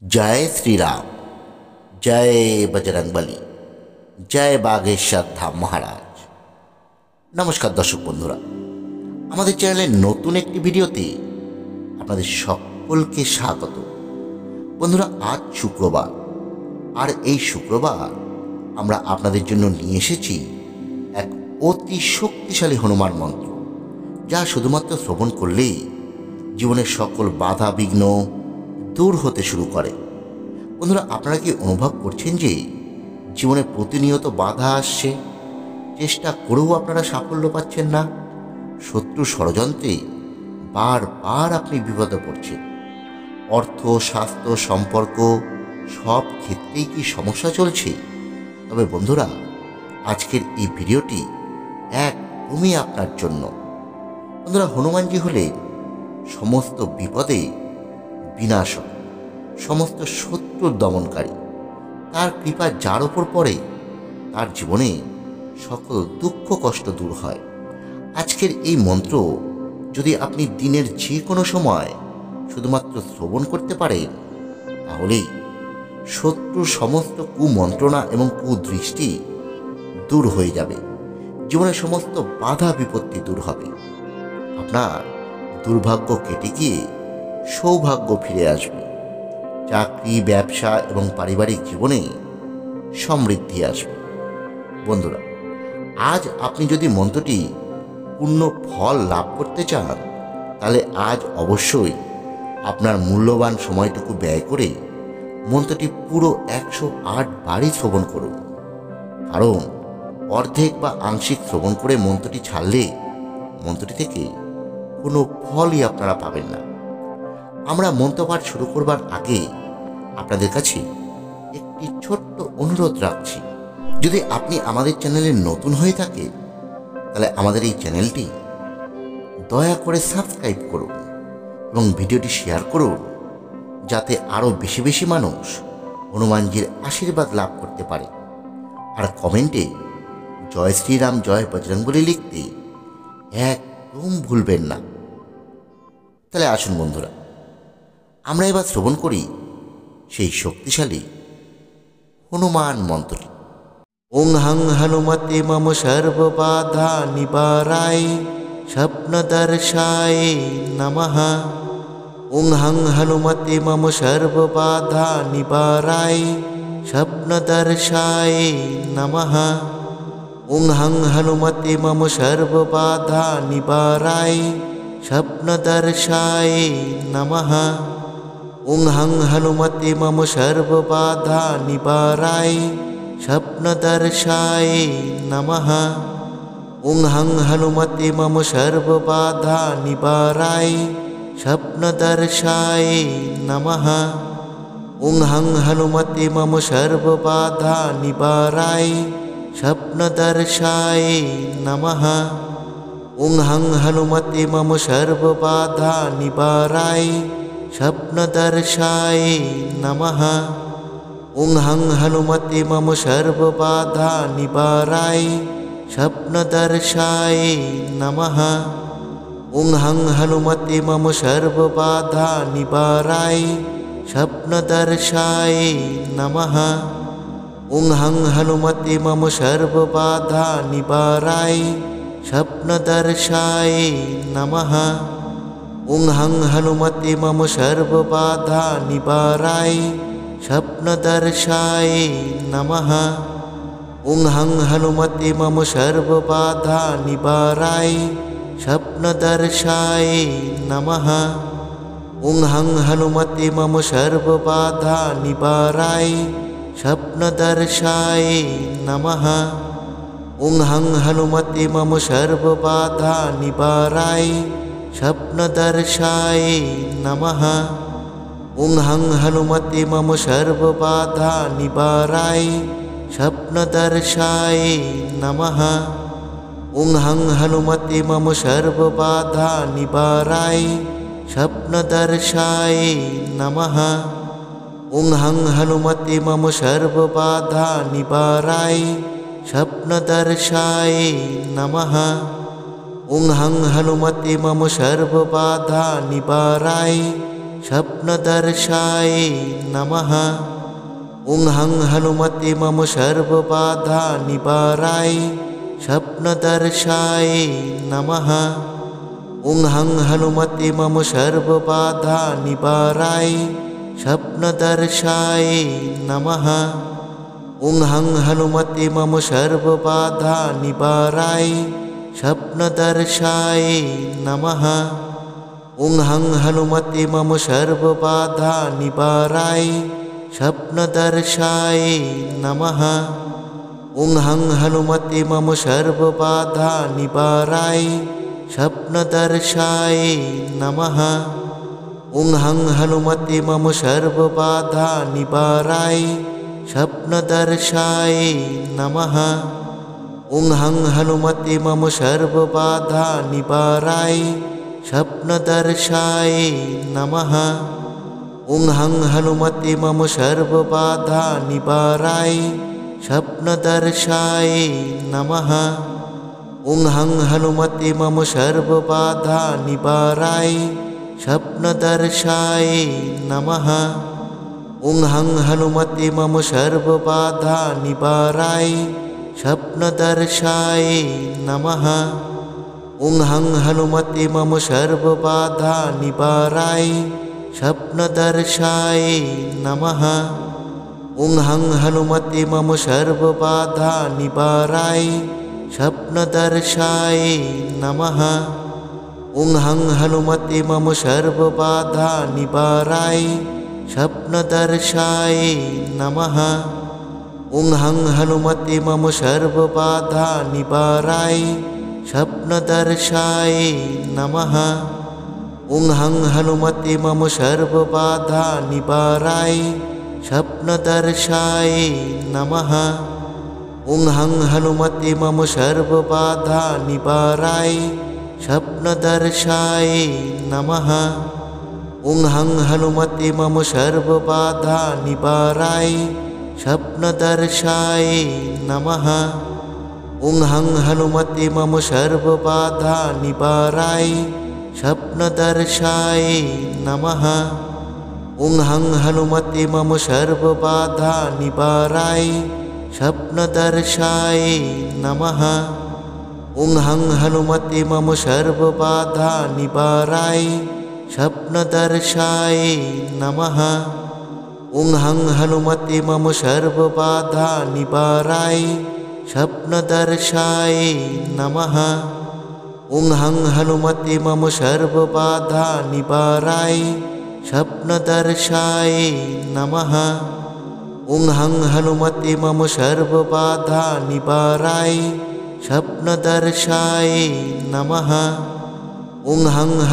जय श्री राम, जय बजरंगबली, जय बागेश्वर धाम महाराज। नमस्कार दर्शक बंधुरा, আমাদের চ্যানেলের নতুন একটি ভিডিওতে আপনাদের সকলকে স্বাগত। বন্ধুরা, আজ শুক্রবার, আর এই শুক্রবার আমরা আপনাদের জন্য নিয়ে এসেছি এক অতি শক্তিশালী হনুমান মন্ত্র, যা শুধুমাত্র শ্রবণ করলেই জীবনের সকল বাধা বিঘ্ন দূর হতে শুরু করে। বন্ধুরা, আপনারা কি অনুভব করছেন যে জীবনে প্রতিনিয়ত বাধা আসছে, চেষ্টা করেও আপনারা সাফল্য পাচ্ছেন না? শত্রু ষড়যন্ত্রে বারবার আপনি বিপদে পড়ছেন। অর্থ, স্বাস্থ্য, সম্পর্ক সব ক্ষেত্রেই কি সমস্যা চলছে? তবে বন্ধুরা, আজকের এই ভিডিওটি একদমই আপনার জন্য। বন্ধুরা, হনুমানজি হলেন সমস্ত বিপদে বিনাশক, সমস্ত শত্রুর দমনকারী। তার কৃপা যার ওপর পড়ে তার জীবনে সকল দুঃখ কষ্ট দূর হয়। আজকের এই মন্ত্র যদি আপনি দিনের যে কোনো সময় শুধুমাত্র শ্রবণ করতে পারেন, তাহলেই শত্রুর সমস্ত কুমন্ত্রণা এবং কুদৃষ্টি দূর হয়ে যাবে। জীবনের সমস্ত বাধা বিপত্তি দূর হবে। আপনার দুর্ভাগ্য কেটে গিয়ে সৌভাগ্য ফিরে আসবে। চাকরি, ব্যবসা এবং পারিবারিক জীবনে সমৃদ্ধি আসবে। বন্ধুরা, আজ আপনি যদি মন্ত্রটি পূর্ণ ফল লাভ করতে চান, তাহলে আজ অবশ্যই আপনার মূল্যবান সময়টুকু ব্যয় করে মন্ত্রটি পুরো 108 বারই শ্রবণ করুন। কারণ অর্ধেক বা আংশিক শ্রবণ করে মন্ত্রটি ছাড়লে মন্ত্রটি থেকে কোনো ফলই আপনারা পাবেন না। আমরা মন্ত্রপাঠ শুরু করবার আগে আপনাদের কাছে একটি ছোট্ট অনুরোধ রাখছি। যদি আপনি আমাদের চ্যানেলে নতুন হয়ে থাকে, তাহলে আমাদের এই চ্যানেলটি দয়া করে সাবস্ক্রাইব করুন এবং ভিডিওটি শেয়ার করুন, যাতে আরও বেশি বেশি মানুষ হনুমানজির আশীর্বাদ লাভ করতে পারে। আর কমেন্টে জয় শ্রীরাম, জয় বজরংবলী লিখতে একদম ভুলবেন না। তাহলে আসুন বন্ধুরা, আমরা এবার শ্রবণ করি সেই শক্তিশালী হনুমান মন্ত্রটি। ওং হং হনুমতে মম সর্ববাধা নিবারায় স্বপ্নদর্শায় নমঃ। ওং হং হনুমতে মম সর্ববাধা নিবারায় স্বপ্নদর্শায় নমঃ। ওং হং হনুমতে মম সর্ববাধা নিবারায় স্বপ্নদর্শায় নমঃ। ওং হং হনুমতে মম সর্ববাধা নিবারায় স্বপ্নদর্শায় নমঃ। ওং হং হনুমতে মম সর্ববাধা নিবারায় স্বপ্নদর্শায় নমঃ। ওং হং হনুমতে মম সর্ববাধা নিবারায় স্বপ্নদর্শায় নমঃ। ওং হং হনুমতে মম সর্ববাধা নিবারায় স্বপ্নদর্শায় নমঃ। ওং হং হনুমতে মম সর্ববাধা নিবারায় স্বপ্নদর্শায় নমঃ। ওং হং হনুমতে মম সর্ববাধা নিবারায় স্বপ্নদর্শায় নমঃ। ওং হং হনুমতে মম সর্ববাধা নিবারায় স্বপ্নদর্শায় নমঃ। ওং হং হনুমতে মম সর্ববাধা নিবারায় স্বপ্নদর্শায় নমঃ। ওং হং হনুমতে মম সর্ববাধা নিবারায় স্বপ্নদর্শায় নমঃ। ওং হং হনুমতে মম সর্ববাধা নিবারায় স্বপ্নদর্শায় নমঃ। ওং হং হনুমতে মম সর্ববাধা নিবারায় স্বপ্নদর্শায় নমঃ। ওং হং হনুমতে মম সর্ববাধা নিবারায় স্বপ্নদর্শায় নমঃ। ওং হং হনুমতে মম সর্ববাধা নিবারায় স্বপ্নদর্শায় নমঃ। ওং হং হনুমতে মম সর্ববাধা নিবারায় স্বপ্নদর্শায় নমঃ। ওং হং হনুমতে মম সর্ববাধা নিবারায় स्वप्नदर्शाय नमः। ॐ हं हनुमते मम सर्वबाधानिवाराय स्वप्नदर्शाय नमः। ॐ हं हनुमते मम सर्वबाधानिवाराय स्वप्नदर्शाय नमः। ॐ हं हनुमते मम सर्वबाधानिवाराय स्वप्नदर्शाय नमः। ॐ हं हनुमते मम सर्वबाधानिवाराय स्वप्नदर्शाय नमः। ॐ हं हनुमते मम सर्वबाधानिवाराय स्वप्नदर्शाय नमः। ॐ हं हनुमते मम सर्वबाधानिवाराय स्वप्नदर्शाय नमः। ॐ हं हनुमते मम सर्वबाधानिवाराय स्वप्नदर्शाय नमः। ॐ हं हनुमते मम सर्वबाधानिवाराय स्वप्नदर्शाय नमः। ॐ हं हनुमते मम सर्वबाधानिवाराय स्वप्नदर्शाय नमः। ॐ हं हनुमते मम सर्वबाधानिवाराय स्वप्नदर्शाय नमः। ॐ हं हनुमते मम सर्वबाधानिवाराय स्वप्नदर्शाय नमः। ॐ हं हनुमते मम सर्वबाधानिवाराय स्वप्नदर्शाय नमः। ॐ हं हनुमते मम सर्वबाधानिवाराय स्वप्नदर्शाय नमः। ॐ हं हनुमते मम सर्वबाधानिवाराय स्वप्नदर्शाय नमः। ॐ हं हनुमते मम सर्वबाधानिवाराय स्वप्नदर्शाय नमः। ॐ हं हनुमते मम सर्वबाधानिवाराय स्वप्नदर्शाय नमः। ॐ हं हनुमते मम सर्वबाधानिवाराय स्वप्नदर्शाय नमः। ॐ हं हनुमते मम सर्वबाधानिवाराय स्वप्नदर्शाय नमः। ॐ हं हनुमते मम सर्वबाधानिवाराय स्वप्नदर्शाय नमः। ॐ हं हनुमते मम सर्वबाधानिवाराय स्वप्नदर्शाय नमः। ॐ हं हनुमते मम सर्वबाधानिवाराय स्वप्नदर्शाय नमः। ॐ हं हनुमते मम सर्वबाधानिवाराय स्वप्नदर्शाय नमः। ॐ हं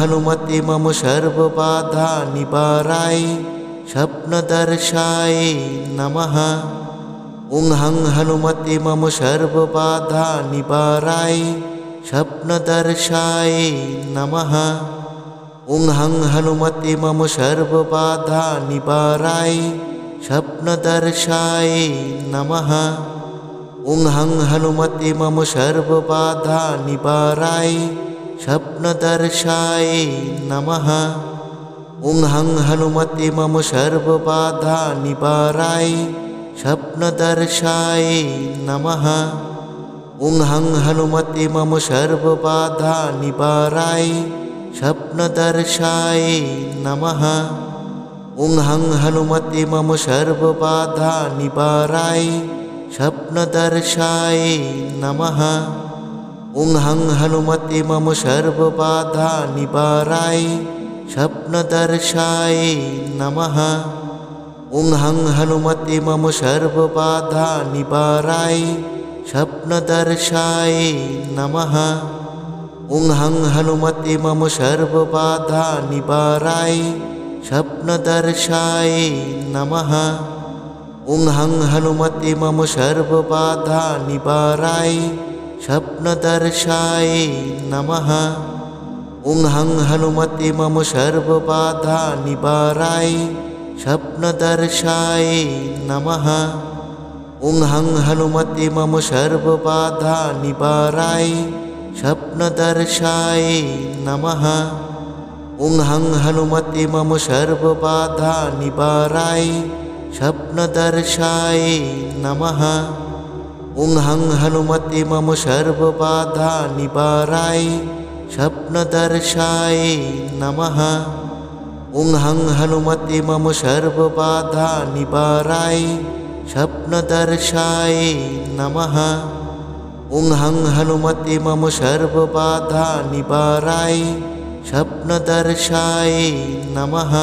हनुमते मम सर्वबाधानिवाराय स्वप्नदर्शाय नमः। ॐ हं हनुमते मम सर्वबाधानिवाराय स्वप्नदर्शाय नमः। ॐ हं हनुमते मम सर्वबाधानिवाराय स्वप्नदर्शाय नमः। ॐ हं हनुमते मम सर्वबाधानिवाराय स्वप्नदर्शाय नमः। ॐ हं हनुमते मम सर्वबाधानिवाराय स्वप्नदर्शाय नमः। ॐ हं हनुमते मम सर्वबाधानिवाराय स्वप्नदर्शाय नमः। ॐ हं हनुमते मम सर्वबाधानिवाराय स्वप्नदर्शाय नमः। ॐ हं हनुमते मम सर्वबाधानिवाराय स्वप्नदर्शाय नमः। ॐ हं हनुमते मम सर्वबाधानिवाराय स्वप्नदर्शाय नमः। ॐ हं हनुमते मम सर्वबाधानिवाराय स्वप्नदर्शाय नमः। ॐ हं हनुमते मम सर्वबाधानिवाराय स्वप्नदर्शाय नमः। ॐ हं हनुमते मम सर्वबाधानिवाराय स्वप्नदर्शाय नमः। ॐ हं हनुमते मम सर्वबाधानिवाराय स्वप्नदर्शाय नमः। ॐ हं हनुमते मम सर्वबाधानिवाराय स्वप्नदर्शाय नमः। ॐ हं हनुमते मम सर्वबाधानिवाराय स्वप्नदर्शाय नमः। ॐ हं हनुमते मम सर्वबाधानिवाराय स्वप्नदर्शाय नमः। ॐ हं हनुमते मम सर्वबाधानिवाराय स्वप्नदर्शाय नमः। ॐ हं हनुमते मम सर्वबाधानिवाराय स्वप्नदर्शाय नमः।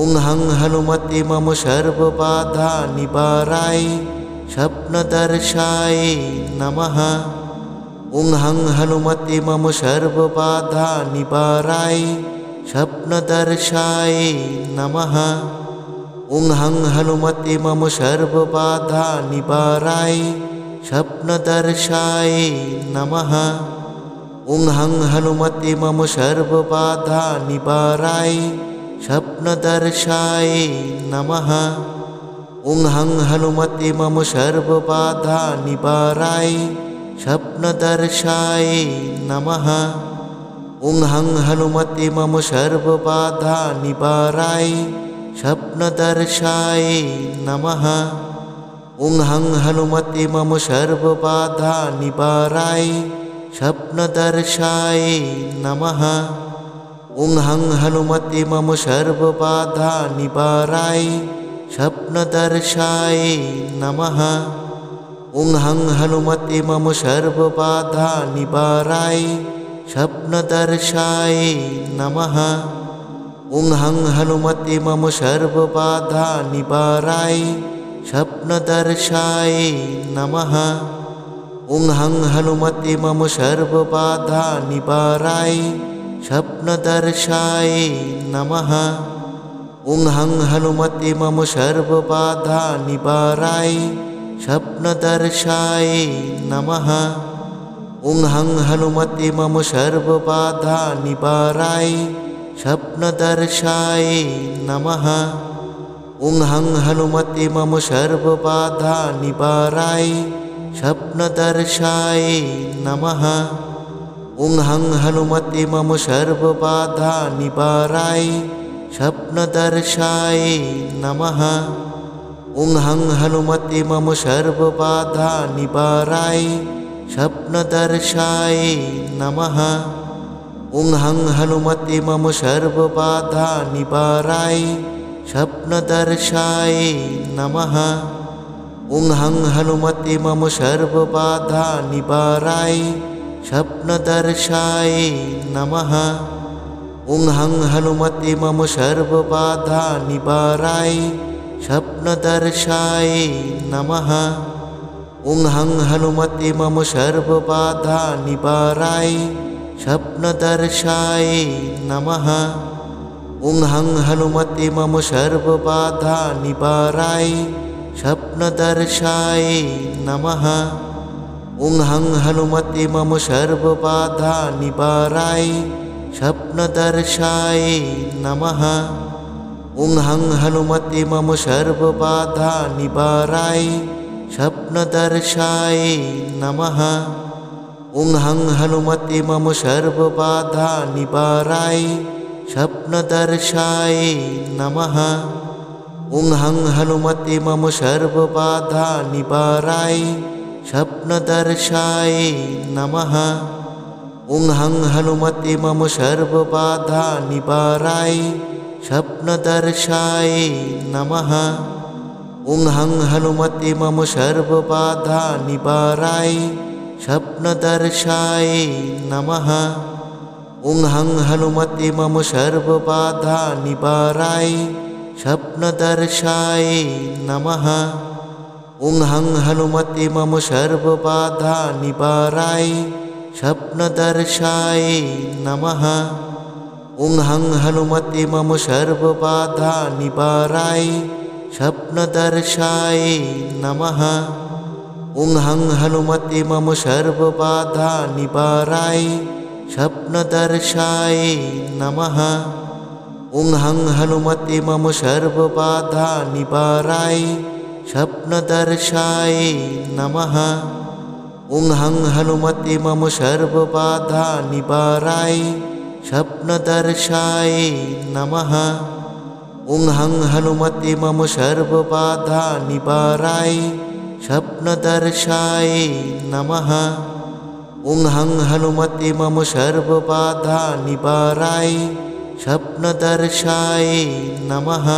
ॐ हं हनुमते मम सर्वबाधानिवाराय स्वप्नदर्शाय नमः। ॐ हं हनुमते मम सर्वबाधानिवाराय स्वप्नदर्शाय नमः। ॐ हं हनुमते मम सर्वबाधानिवाराय स्वप्नदर्शाय नमः। ॐ हं हनुमते मम सर्वबाधानिवाराय स्वप्नदर्शाय नमः। ॐ हं हनुमते मम सर्वबाधानिवाराय स्वप्नदर्शाय नमः। ॐ हं हनुमते मम सर्वबाधानिवाराय स्वप्नदर्शाय नमः। ॐ हं हनुमते मम सर्वबाधानिवाराय स्वप्नदर्शाय नमः। ॐ हं हनुमते मम सर्वबाधानिवाराय स्वप्नदर्शाय नमः। ॐ हं हनुमते मम सर्वबाधानिवाराय स्वप्नदर्शाय नमः। ॐ हं हनुमते मम सर्वबाधानिवाराय स्वप्नदर्शाय नमः। ॐ हं हनुमते मम सर्वबाधानिवाराय स्वप्नदर्शाय नमः। ॐ हं हनुमते मम सर्वबाधानिवाराय स्वप्नदर्शाय नमः। ॐ हं हनुमते मम सर्वबाधानिवाराय स्वप्नदर्शाय नमः। ॐ हं हनुमते मम सर्वबाधानिवाराय स्वप्नदर्शाय नमः। ॐ हं हनुमते मम सर्वबाधानिवाराय स्वप्नदर्शाय नमः। ॐ हं हनुमते मम सर्वबाधानिवाराय स्वप्नदर्शाय नमः। ॐ हं हनुमते मम सर्वबाधानिवाराय स्वप्नदर्शाय नमः। ॐ हं हनुमते मम सर्वबाधानिवाराय स्वप्नदर्शाय नमः। ॐ हं हनुमते मम सर्वबाधानिवाराय स्वप्नदर्शाय नमः। ॐ हं हनुमते मम सर्वबाधानिवाराय स्वप्नदर्शाय नमः। ॐ हं हनुमते मम सर्वबाधानिवाराय स्वप्नदर्शाय नमः। ॐ हं हनुमते मम सर्वबाधानिवाराय स्वप्नदर्शाय नमः। ॐ हं हनुमते मम सर्वबाधानिवाराय स्वप्नदर्शाय नमः। ॐ हं हनुमते मम सर्वबाधानिवाराय स्वप्नदर्शाय नमः। ॐ हं हनुमते मम सर्वबाधानिवाराय स्वप्नदर्शाय नमः। ॐ हं हनुमते मम सर्वबाधानिवाराय स्वप्नदर्शाय नमः। ॐ हं हनुमते मम सर्वबाधानिवाराय स्वप्नदर्शाय नमः। ॐ हं हनुमते मम सर्वबाधानिवाराय स्वप्नदर्शाय नमः। ॐ हं हनुमते मम सर्वबाधानिवाराय स्वप्नदर्शाय नमः। ॐ हं हनुमते मम सर्वबाधानिवाराय स्वप्नदर्शाय नमः। ॐ हं हनुमते मम सर्वबाधानिवाराय स्वप्नदर्शाय नमः। ॐ हं हनुमते मम सर्वबाधानिवाराय स्वप्नदर्शाय नमः। ॐ हं हनुमते मम सर्वबाधानिवाराय स्वप्नदर्शाय नमः। ॐ हं हनुमते मम सर्वबाधानिवाराय स्वप्नदर्शाय नमः। ॐ हं हनुमते मम सर्वबाधानिवाराय स्वप्नदर्शाय नमः।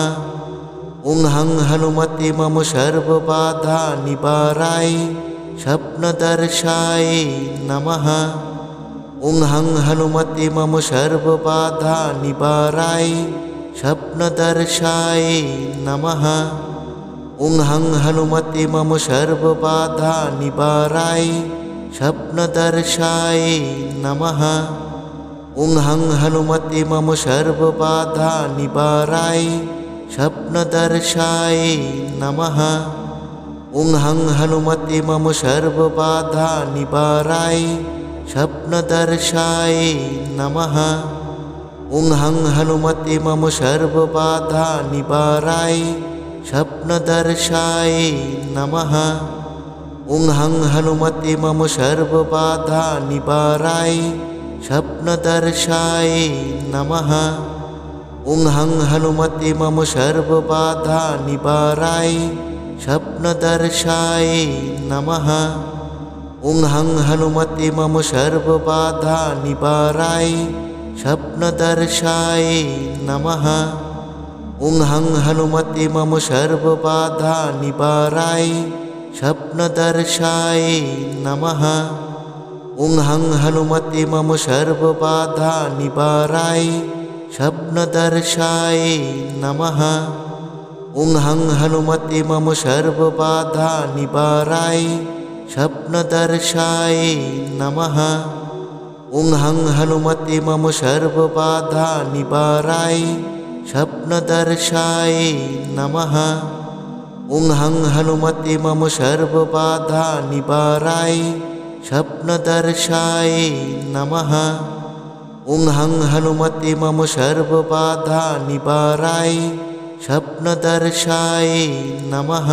ॐ हं हनुमते मम सर्वबाधानिवाराय स्वप्नदर्शाय नमः। ॐ हं हनुमते मम सर्वबाधानिवाराय स्वप्नदर्शाय नमः। ॐ हं हनुमते मम सर्वबाधानिवाराय स्वप्नदर्शाय नमः। ॐ हं हनुमते मम सर्वबाधानिवाराय स्वप्नदर्शाय नमः। ॐ हं हनुमते मम सर्वबाधानिवाराय स्वप्नदर्शाय नमः। ॐ हं हनुमते मम सर्वबाधानिवाराय स्वप्नदर्शाय नमः। ॐ हं हनुमते मम सर्वबाधानिवाराय स्वप्नदर्शाय नमः। ॐ हं हनुमते मम सर्वबाधानिवाराय स्वप्नदर्शाय नमः। ॐ हं हनुमते मम सर्वबाधानिवाराय स्वप्नदर्शाय नमः। ॐ हं हनुमते मम सर्वबाधानिवाराय स्वप्नदर्शाय नमः। ॐ हं हनुमते मम सर्वबाधानिवाराय स्वप्नदर्शाय नमः। ॐ हं हनुमते मम सर्वबाधानिवाराय स्वप्नदर्शाय नमः। ॐ हं हनुमते मम सर्वबाधानिवाराय स्वप्नदर्शाय नमः। ॐ हं हनुमते मम सर्वबाधानिवाराय स्वप्नदर्शाय नमः। ॐ हं हनुमते मम सर्वबाधानिवाराय स्वप्नदर्शाय नमः।